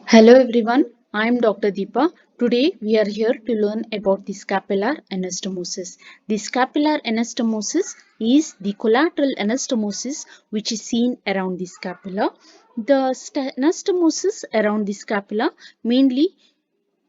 Hello everyone, I am Dr. Deepa. Today we are here to learn about the scapular anastomosis. The scapular anastomosis is the collateral anastomosis which is seen around the scapula. The anastomosis around the scapula mainly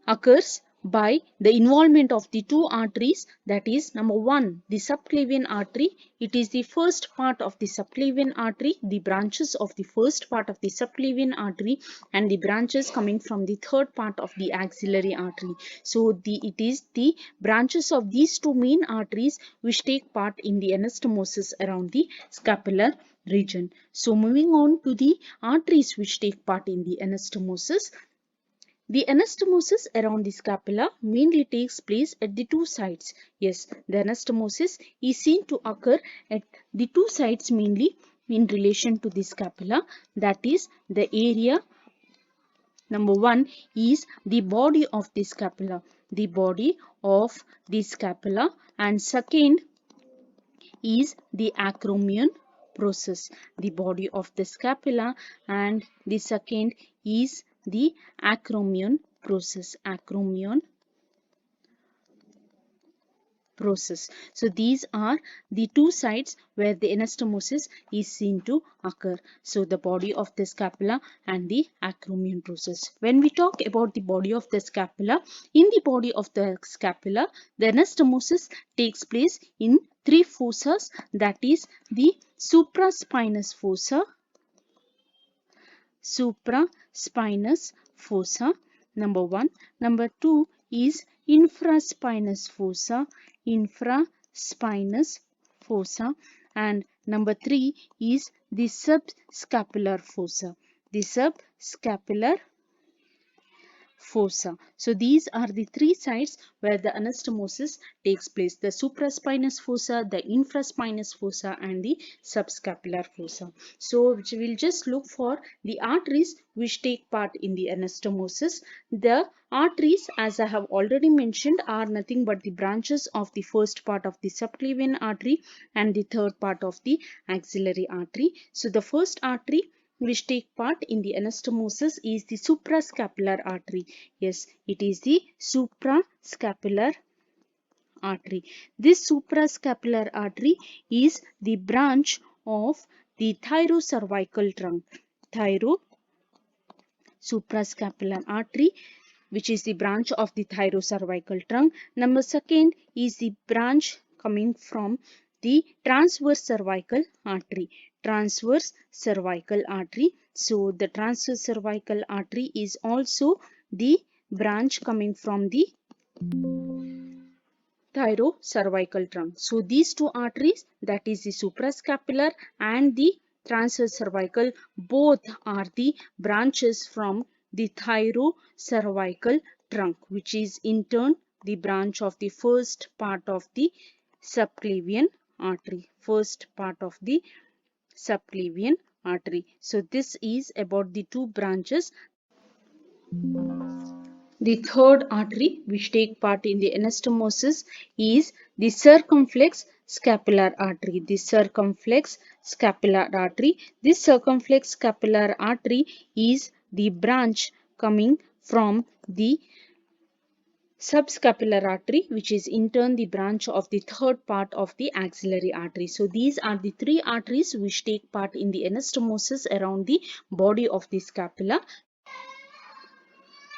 occurs by the involvement of the two arteries, that is number one, the subclavian artery. It is the first part of the subclavian artery, the branches of the first part of the subclavian artery and the branches coming from the third part of the axillary artery. So it is the branches of these two main arteries which take part in the anastomosis around the scapular region. So moving on to the arteries which take part in the anastomosis. The anastomosis around the scapula mainly takes place at the two sides. Yes, the anastomosis is seen to occur at the two sides mainly in relation to the scapula. That is, the area number one is the body of the scapula. The body of the scapula, and second is the acromion process. The body of the scapula, and the second is the acromion process. Acromion process. So these are the two sides where the anastomosis is seen to occur. So the body of the scapula and the acromion process. When we talk about the body of the scapula, in the body of the scapula, the anastomosis takes place in three fossas, that is the supraspinous fossa, supraspinous fossa, number one. Number two is infraspinous fossa, infraspinous fossa, and number three is the subscapular fossa, the subscapular fossa. So these are the three sites where the anastomosis takes place: the supraspinous fossa, the infraspinous fossa, and the subscapular fossa. So we'll just look for the arteries which take part in the anastomosis. The arteries, as I have already mentioned, are nothing but the branches of the first part of the subclavian artery and the third part of the axillary artery. So the first artery which take part in the anastomosis is the suprascapular artery. Yes, it is the suprascapular artery. This suprascapular artery is the branch of the thyrocervical trunk. Suprascapular artery, which is the branch of the thyrocervical trunk. Number second is the branch coming from the transverse cervical artery. Transverse cervical artery. So the transverse cervical artery is also the branch coming from the thyrocervical trunk. So these two arteries, that is the suprascapular and the transverse cervical, both are the branches from the thyrocervical trunk, which is in turn the branch of the first part of the subclavian artery. First part of the subclavian artery. So this is about the two branches. The third artery which take part in the anastomosis is the circumflex scapular artery. The circumflex scapular artery. This circumflex scapular artery is the branch coming from the subscapular artery, which is in turn the branch of the third part of the axillary artery. So these are the three arteries which take part in the anastomosis around the body of the scapula.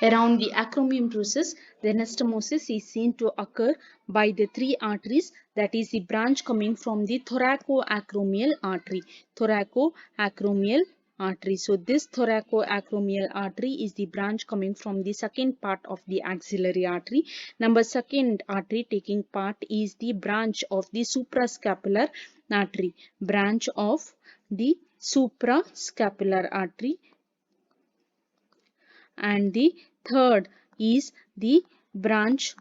Around the acromion process, the anastomosis is seen to occur by the three arteries, that is the branch coming from the thoracoacromial artery. Thoracoacromial artery. So this thoracoacromial artery is the branch coming from the second part of the axillary artery. Number second artery taking part is the branch of the suprascapular artery. Branch of the suprascapular artery. And the third is the branch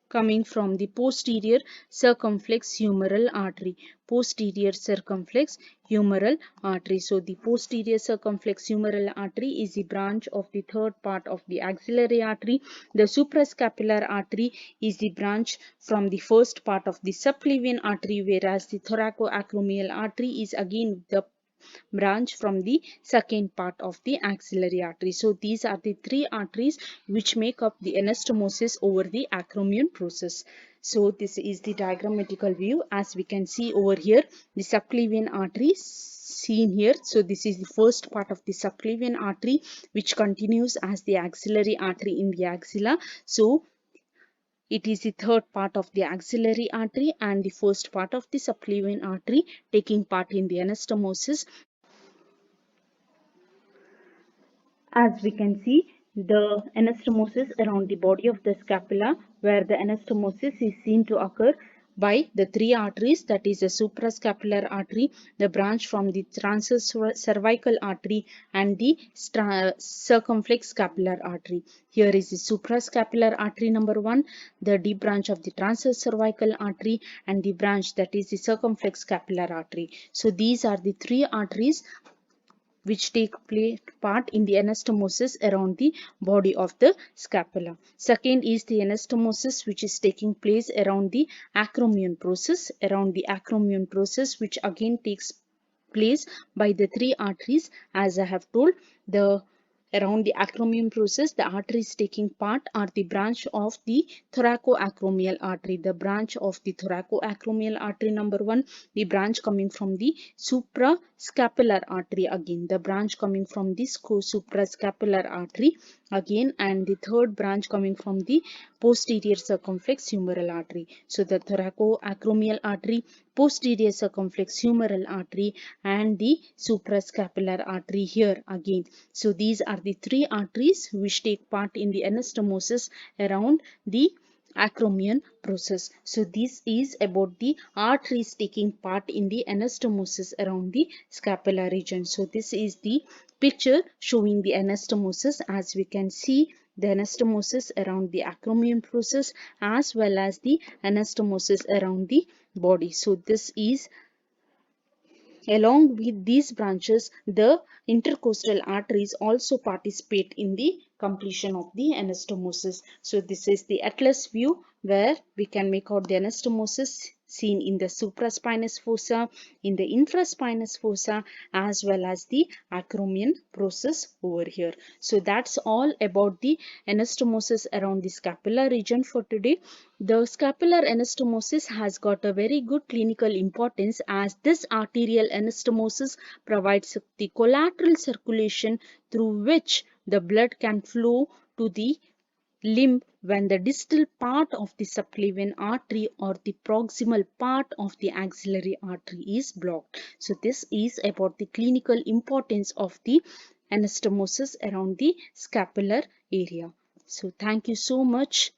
coming from the posterior circumflex humeral artery. Posterior circumflex humeral artery. So the posterior circumflex humeral artery is the branch of the third part of the axillary artery. The suprascapular artery is the branch from the first part of the subclavian artery, whereas the thoracoacromial artery is again the branch from the second part of the axillary artery. So these are the three arteries which make up the anastomosis over the acromion process. So this is the diagrammatical view. As we can see over here, the subclavian artery seen here. So this is the first part of the subclavian artery which continues as the axillary artery in the axilla. So it is the third part of the axillary artery and the first part of the subclavian artery taking part in the anastomosis. As we can see, the anastomosis around the body of the scapula, where the anastomosis is seen to occur by the three arteries, that is the suprascapular artery, the branch from the transverse cervical artery, and the circumflex scapular artery. Here is the suprascapular artery number 1, the deep branch of the transverse cervical artery, and the branch that is the circumflex scapular artery. So these are the three arteries which take part in the anastomosis around the body of the scapula. Second is the anastomosis which is taking place around the acromion process, which again takes place by the three arteries. As I have told, the around the acromion process, the arteries taking part are the branch of the thoracoacromial artery, number 1, the branch coming from the suprascapular artery, again the branch coming from the suprascapular artery again, and the third branch coming from the posterior circumflex humeral artery. So the thoracoacromial artery, posterior circumflex humeral artery, and the suprascapular artery here again. So these are the three arteries which take part in the anastomosis around the acromion process. So this is about the arteries taking part in the anastomosis around the scapular region. So this is the picture showing the anastomosis. As we can see, the anastomosis around the acromion process as well as the anastomosis around the body. So this is, along with these branches, the intercostal arteries also participate in the completion of the anastomosis. So this is the atlas view where we can make out the anastomosis seen in the supraspinous fossa, in the infraspinous fossa, as well as the acromion process over here. So that's all about the anastomosis around the scapular region for today. The scapular anastomosis has got a very good clinical importance, as this arterial anastomosis provides the collateral circulation through which the blood can flow to the limb when the distal part of the subclavian artery or the proximal part of the axillary artery is blocked. So this is about the clinical importance of the anastomosis around the scapular area. So thank you so much.